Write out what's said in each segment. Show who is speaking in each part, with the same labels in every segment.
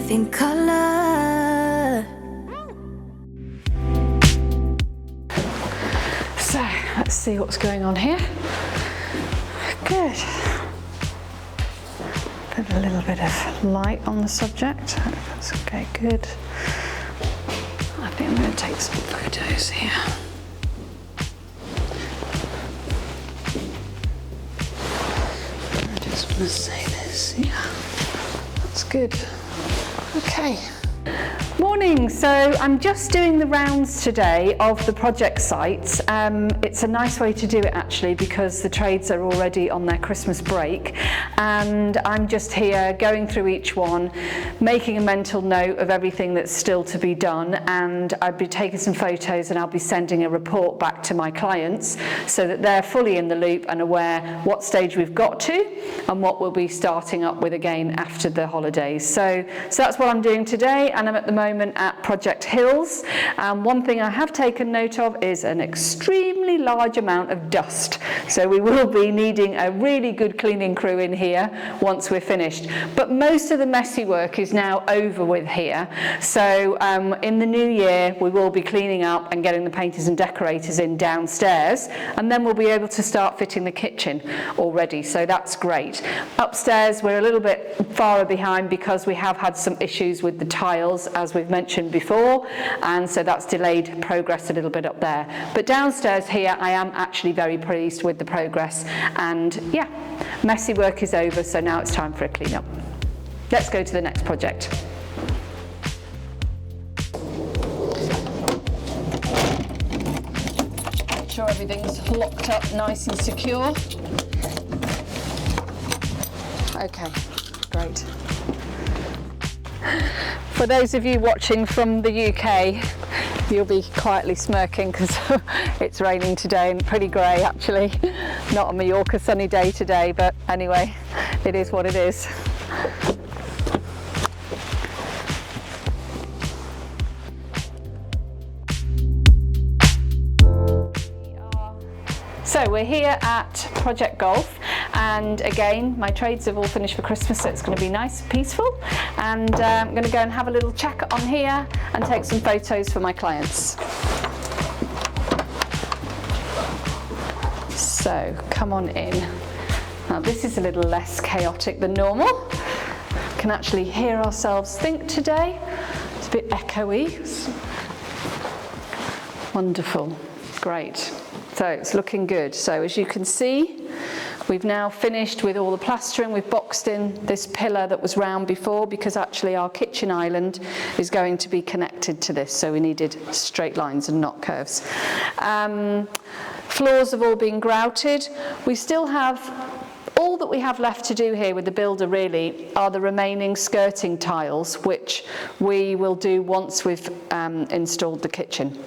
Speaker 1: in colour.
Speaker 2: So let's see what's going on here. Good. Put a little bit of light on the subject. That's okay, good. I think I'm going to take some photos here. I just want to say this, yeah, that's good. Okay. Morning, so I'm just doing the rounds today of the project sites. It's a nice way to do it actually because the trades are already on their Christmas break, and I'm just here going through each one, making a mental note of everything that's still to be done, and I'll be taking some photos and I'll be sending a report back to my clients so that they're fully in the loop and aware what stage we've got to and what we'll be starting up with again after the holidays. So that's what I'm doing today, and I'm at the moment at Project Hills. One thing I have taken note of is an extremely large amount of dust. So we will be needing a really good cleaning crew in here once we're finished. But most of the messy work is now over with here. So in the new year, we will be cleaning up and getting the painters and decorators in downstairs, and then we'll be able to start fitting the kitchen already. So that's great. Upstairs, we're a little bit far behind because we have had some issues with the tiles, as we've mentioned before, and so that's delayed progress a little bit up there. But downstairs here, I am actually very pleased with the progress, and yeah, messy work is over, so now it's time for a clean up. Let's go to the next project. Make sure everything's locked up nice and secure. Okay, great. For those of you watching from the UK, you'll be quietly smirking because it's raining today and pretty grey actually. Not a Mallorca sunny day today, but anyway, it is what it is. So we're here at Project Golf, and again my trades have all finished for Christmas, so it's going to be nice and peaceful, and I'm going to go and have a little check on here and take some photos for my clients. So come on in. Now this is a little less chaotic than normal. We can actually hear ourselves think today. It's a bit echoey. Wonderful, great. So it's looking good. So as you can see, we've now finished with all the plastering. We've boxed in this pillar that was round before because actually our kitchen island is going to be connected to this, so we needed straight lines and not curves. Floors have all been grouted. We still have, all that we have left to do here with the builder really are the remaining skirting tiles, which we will do once we've installed the kitchen.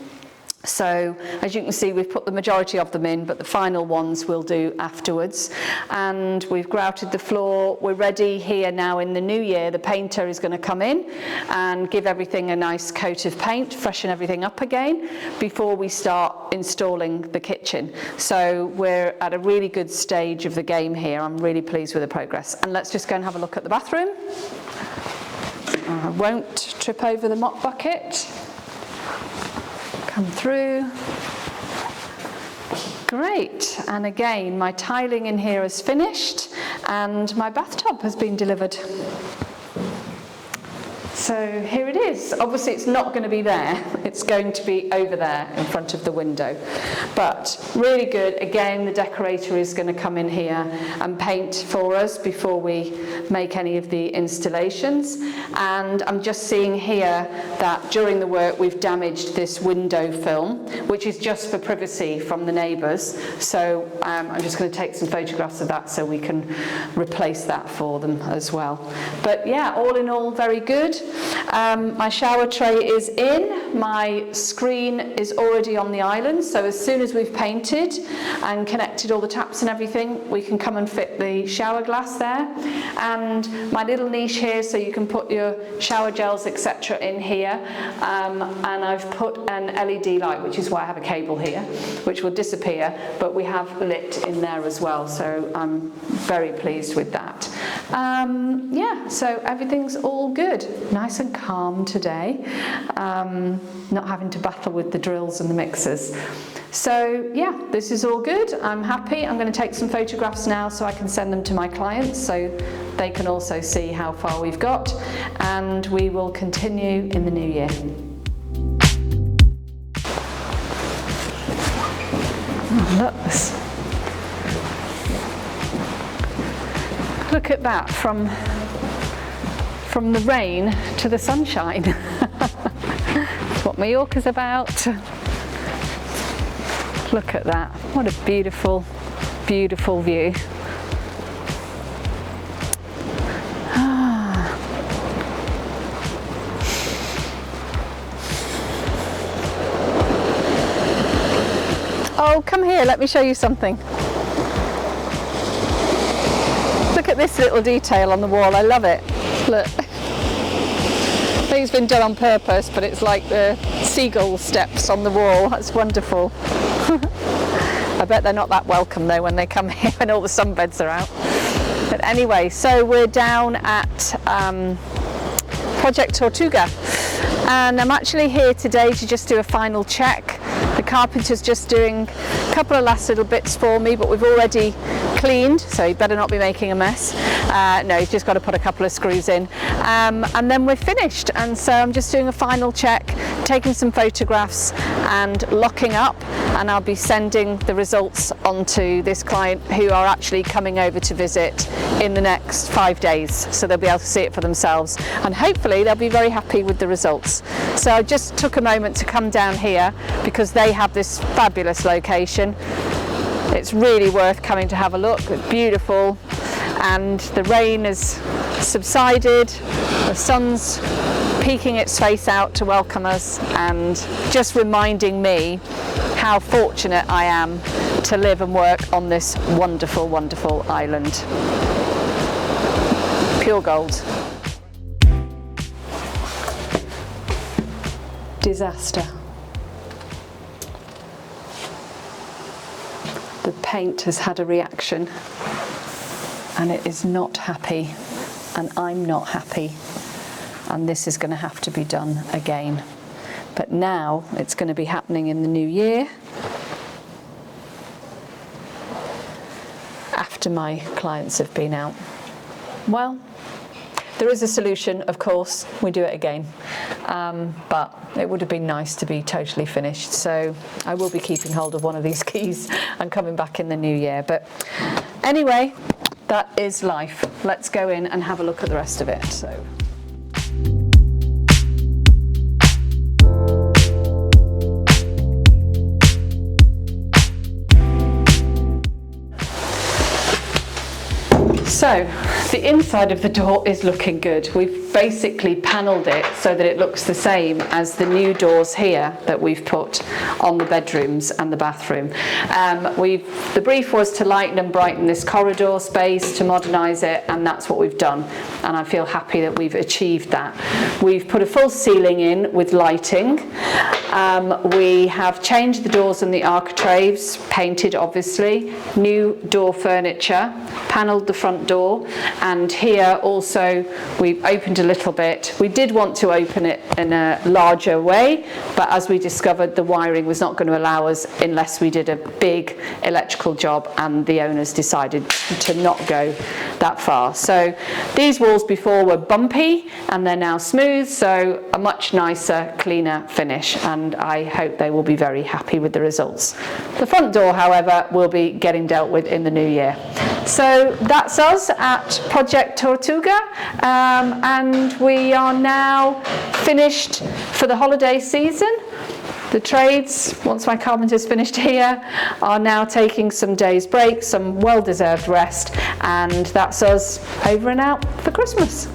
Speaker 2: So as you can see, we've put the majority of them in, but the final ones we'll do afterwards. And we've grouted the floor. We're ready here now in the new year. The painter is going to come in and give everything a nice coat of paint, freshen everything up again before we start installing the kitchen. So we're at a really good stage of the game here. I'm really pleased with the progress. And let's just go and have a look at the bathroom. I won't trip over the mop bucket. Come through. Great, and again my tiling in here is finished and my bathtub has been delivered. So here it is. Obviously it's not going to be there, it's going to be over there in front of the window. But really good. Again, the decorator is going to come in here and paint for us before we make any of the installations. And I'm just seeing here that during the work we've damaged this window film, which is just for privacy from the neighbours. So I'm just going to take some photographs of that so we can replace that for them as well. But yeah, all in all, very good. My shower tray is in, my screen is already on the island, so as soon as we've painted and connected all the taps and everything, we can come and fit the shower glass there. And my little niche here, so you can put your shower gels etc. in here, and I've put an LED light, which is why I have a cable here, which will disappear, but we have lit in there as well, so I'm very pleased with that. Yeah, so everything's all good. Nice and calm today. Not having to battle with the drills and the mixers. So yeah, this is all good. I'm happy. I'm going to take some photographs now so I can send them to my clients so they can also see how far we've got, and we will continue in the new year. Oh, look at that, from the rain to the sunshine. That's what Mallorca's about. Look at that, what a beautiful, beautiful view. Oh, come here, let me show you something. Look at this little detail on the wall, I love it. Look. I think it's been done on purpose, but it's like the seagull steps on the wall. That's wonderful. I bet they're not that welcome though when they come here and all the sunbeds are out. But anyway, so we're down at Project Tortuga, and I'm actually here today to just do a final check. The carpenter's just doing a couple of last little bits for me, but we've already cleaned, so he better not be making a mess. No, he's just got to put a couple of screws in, and then we're finished. And so I'm just doing a final check, taking some photographs and locking up, and I'll be sending the results on to this client who are actually coming over to visit in the next 5 days, so they'll be able to see it for themselves, and hopefully they'll be very happy with the results. So I just took a moment to come down here because they have this fabulous location. It's really worth coming to have a look. It's beautiful, and the rain has subsided, the sun's peeking its face out to welcome us, and just reminding me how fortunate I am to live and work on this wonderful, wonderful island. Pure gold. Disaster. The paint has had a reaction and it is not happy, and I'm not happy, and this is going to have to be done again. But now it's going to be happening in the new year, after my clients have been out. Well, there is a solution, of course. We do it again, but it would have been nice to be totally finished. So I will be keeping hold of one of these keys and coming back in the new year. But anyway, that is life. Let's go in and have a look at the rest of it. So the inside of the door is looking good. We've basically panelled it so that it looks the same as the new doors here that we've put on the bedrooms and the bathroom. The brief was to lighten and brighten this corridor space, to modernise it, and that's what we've done. And I feel happy that we've achieved that. We've put a full ceiling in with lighting. We have changed the doors and the architraves, painted obviously, new door furniture, panelled the front door, and here also we've opened a little bit. We did want to open it in a larger way, but as we discovered, the wiring was not going to allow us unless we did a big electrical job, and the owners decided to not go that far. So these walls before were bumpy and they're now smooth, so a much nicer, cleaner finish, and I hope they will be very happy with the results. The front door, however, will be getting dealt with in the new year. So that's us at Project Tortuga, and we are now finished for the holiday season. The trades, once my carpenter's finished here, are now taking some days break, some well-deserved rest, and that's us over and out for Christmas.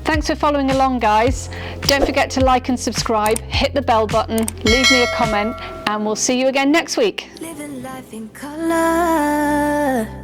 Speaker 2: Thanks for following along, guys. Don't forget to like and subscribe, hit the bell button, leave me a comment, and we'll see you again next week.
Speaker 1: Living life in color.